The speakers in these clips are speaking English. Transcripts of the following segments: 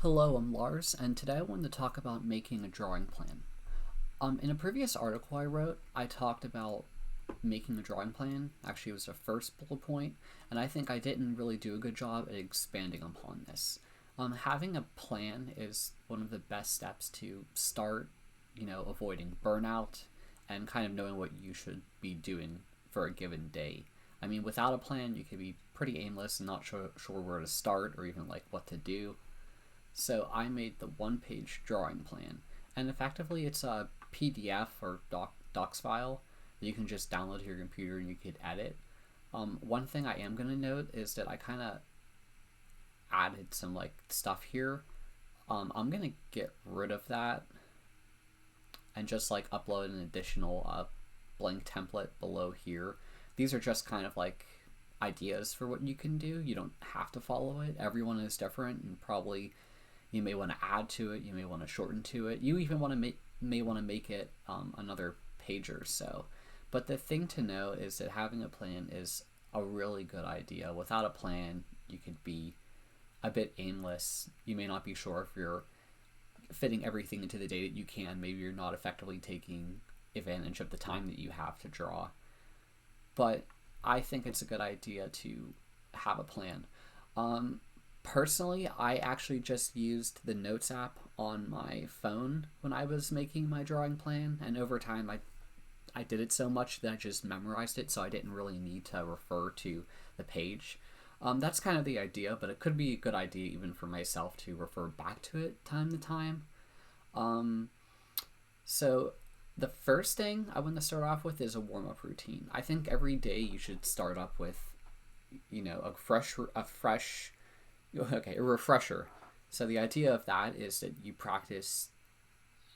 Hello, I'm Lars, and today I wanted to talk about making a drawing plan. In a previous article I wrote, I talked about making a drawing plan. Actually, it was the first bullet point, and I think I didn't really do a good job at expanding upon this. Having a plan is one of the best steps to start, avoiding burnout and kind of knowing what you should be doing for a given day. I mean, without a plan, you could be pretty aimless and not sure where to start or even like what to do. So I made the one-page drawing plan, and effectively it's a PDF or docs file that you can just download to your computer and you could edit. One thing I am gonna note is that I kind of added some like stuff here. I'm gonna get rid of that and just like upload an additional blank template below here. These are just kind of like ideas for what you can do. You don't have to follow it. Everyone is different, and probably you may want to add to it. You may want to shorten to it. You even want to may want to make it another page or so. But the thing to know is that having a plan is a really good idea. Without a plan, you could be a bit aimless. You may not be sure if you're fitting everything into the day that you can. Maybe you're not effectively taking advantage of the time that you have to draw. But I think it's a good idea to have a plan. Personally, I actually just used the Notes app on my phone when I was making my drawing plan, and over time I did it so much that I just memorized it, so I didn't really need to refer to the page. That's kind of the idea, but it could be a good idea even for myself to refer back to it time to time. So the first thing I want to start off with is a warm-up routine. I think every day you should start up with, a refresher. So the idea of that is that you practice,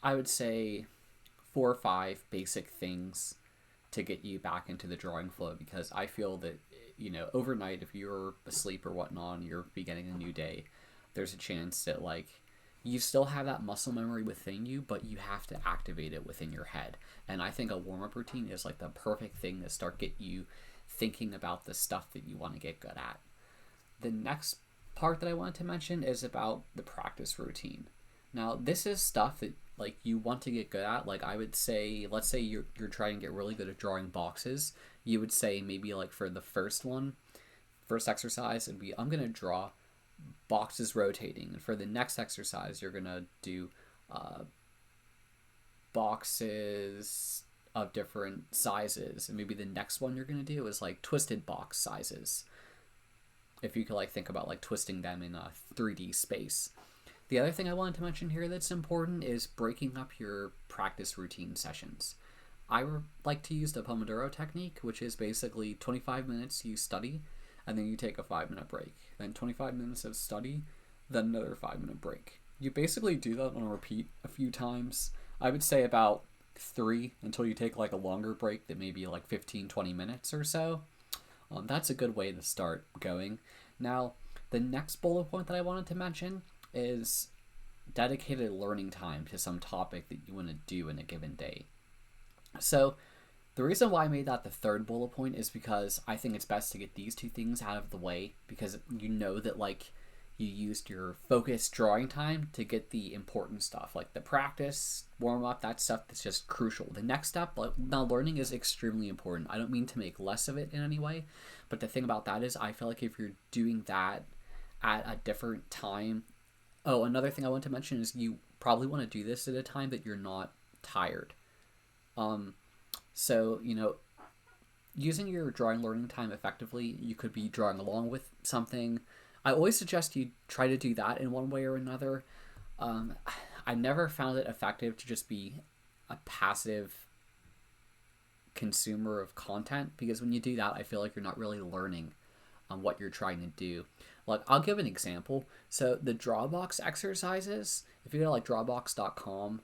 I would say, 4 or 5 basic things to get you back into the drawing flow, because I feel that, overnight, if you're asleep or whatnot and you're beginning a new day, there's a chance that you still have that muscle memory within you, but you have to activate it within your head. And I think a warm-up routine is like the perfect thing to start get you thinking about the stuff that you want to get good at. The next part that I wanted to mention is about the practice routine. Now, this is stuff that you want to get good at. I would say, let's say you're trying to get really good at drawing boxes. You would say maybe for the first exercise, it'd be, I'm gonna draw boxes rotating, and for the next exercise you're gonna do boxes of different sizes, and maybe the next one you're gonna do is twisted box sizes, if you could think about twisting them in a 3D space. The other thing I wanted to mention here that's important is breaking up your practice routine sessions. I like to use the Pomodoro technique, which is basically 25 minutes you study, and then you take a 5-minute break. Then 25 minutes of study, then another 5-minute break. You basically do that on a repeat a few times. I would say about 3 until you take a longer break that may be 15-20 minutes or so. That's a good way to start going. Now, the next bullet point that I wanted to mention is dedicated learning time to some topic that you want to do in a given day. So the reason why I made that the third bullet point is because I think it's best to get these two things out of the way, because you know that you used your focused drawing time to get the important stuff, like the practice, warm up, that stuff that's just crucial. The next step, now learning is extremely important. I don't mean to make less of it in any way, but the thing about that is I feel like if you're doing that at a different time. Oh, another thing I want to mention is you probably want to do this at a time that you're not tired. So, using your drawing learning time effectively, you could be drawing along with something. I always suggest you try to do that in one way or another. I never found it effective to just be a passive consumer of content, because when you do that, I feel like you're not really learning what you're trying to do. I'll give an example. So the Drawbox exercises, if you go to drawbox.com,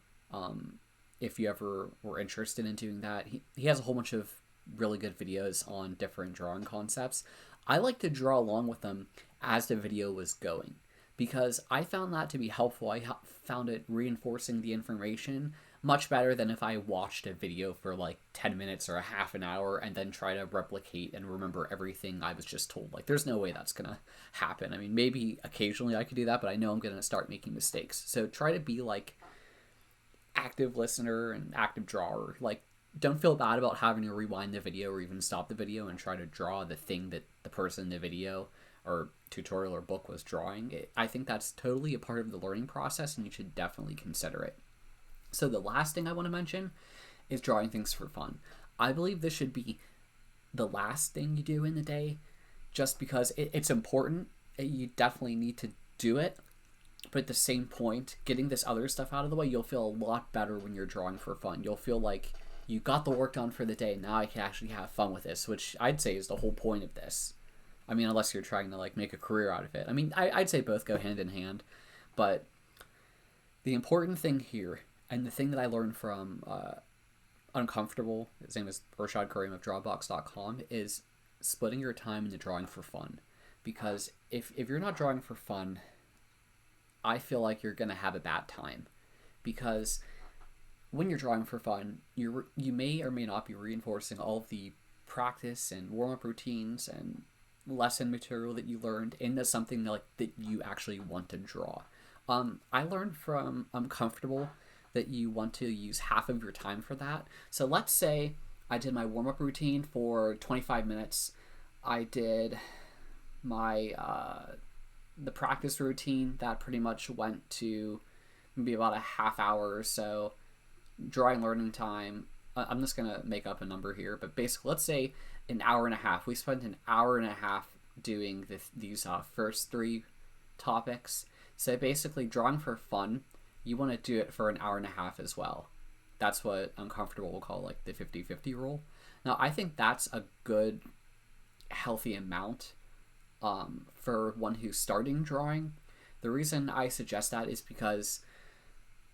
if you ever were interested in doing that, he has a whole bunch of really good videos on different drawing concepts. I like to draw along with them as the video was going, because I found that to be helpful. I found it reinforcing the information, much better than if I watched a video for like 10 minutes or a half an hour and then try to replicate and remember everything I was just told. Like, there's no way that's gonna happen. I mean, maybe occasionally I could do that, but I know I'm gonna start making mistakes. So try to be like active listener and active drawer. Like, don't feel bad about having to rewind the video or even stop the video and try to draw the thing that the person in the video or tutorial or book was drawing. I think that's totally a part of the learning process, and you should definitely consider it. So the last thing I want to mention is drawing things for fun. I believe this should be the last thing you do in the day, just because it's important. You definitely need to do it. But at the same point, getting this other stuff out of the way, you'll feel a lot better when you're drawing for fun. You'll feel like you got the work done for the day. Now I can actually have fun with this, which I'd say is the whole point of this. I mean, unless you're trying to like make a career out of it. I mean, I'd say both go hand in hand. But the important thing here, and the thing that I learned from Uncomfortable, his name is Rashad Karim of Drawbox.com, is splitting your time into drawing for fun. Because if you're not drawing for fun, I feel like you're going to have a bad time. Because when you're drawing for fun, you may or may not be reinforcing all of the practice and warm-up routines and lesson material that you learned into something like that you actually want to draw. I learned from Uncomfortable that you want to use half of your time for that. So let's say I did my warm-up routine for 25 minutes. I did my the practice routine that pretty much went to maybe about a half hour or so. Drawing learning time, I'm just gonna make up a number here, but basically let's say an hour and a half. We spent an hour and a half doing these first three topics. So basically, drawing for fun, you want to do it for an hour and a half as well. That's what Uncomfortable will call like the 50-50 rule. Now, I think that's a good, healthy amount for one who's starting drawing. The reason I suggest that is because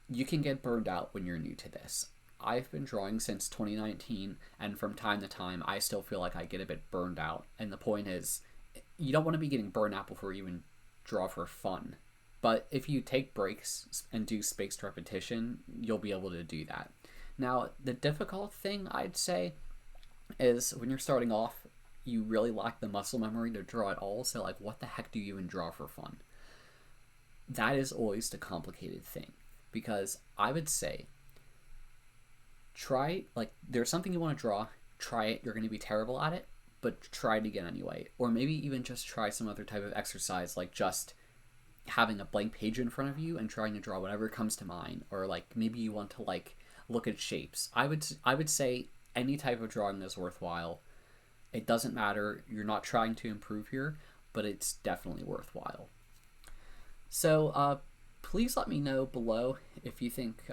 you can get burned out when you're new to this. I've been drawing since 2019, and from time to time, I still feel like I get a bit burned out. And the point is, you don't want to be getting burned out before you even draw for fun. But if you take breaks and do spaced repetition, you'll be able to do that. Now, the difficult thing, I'd say, is when you're starting off, you really lack the muscle memory to draw at all. So, like, what the heck do you even draw for fun? That is always the complicated thing. Because I would say, try, like, there's something you want to draw, try it, you're going to be terrible at it, but try it again anyway. Or maybe even just try some other type of exercise, like just having a blank page in front of you and trying to draw whatever comes to mind. Or like maybe you want to like look at shapes. I would say any type of drawing is worthwhile. It doesn't matter, you're not trying to improve here, but it's definitely worthwhile. So please let me know below if you think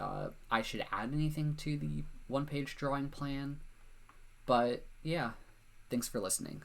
I should add anything to the one-page drawing plan. But yeah, thanks for listening.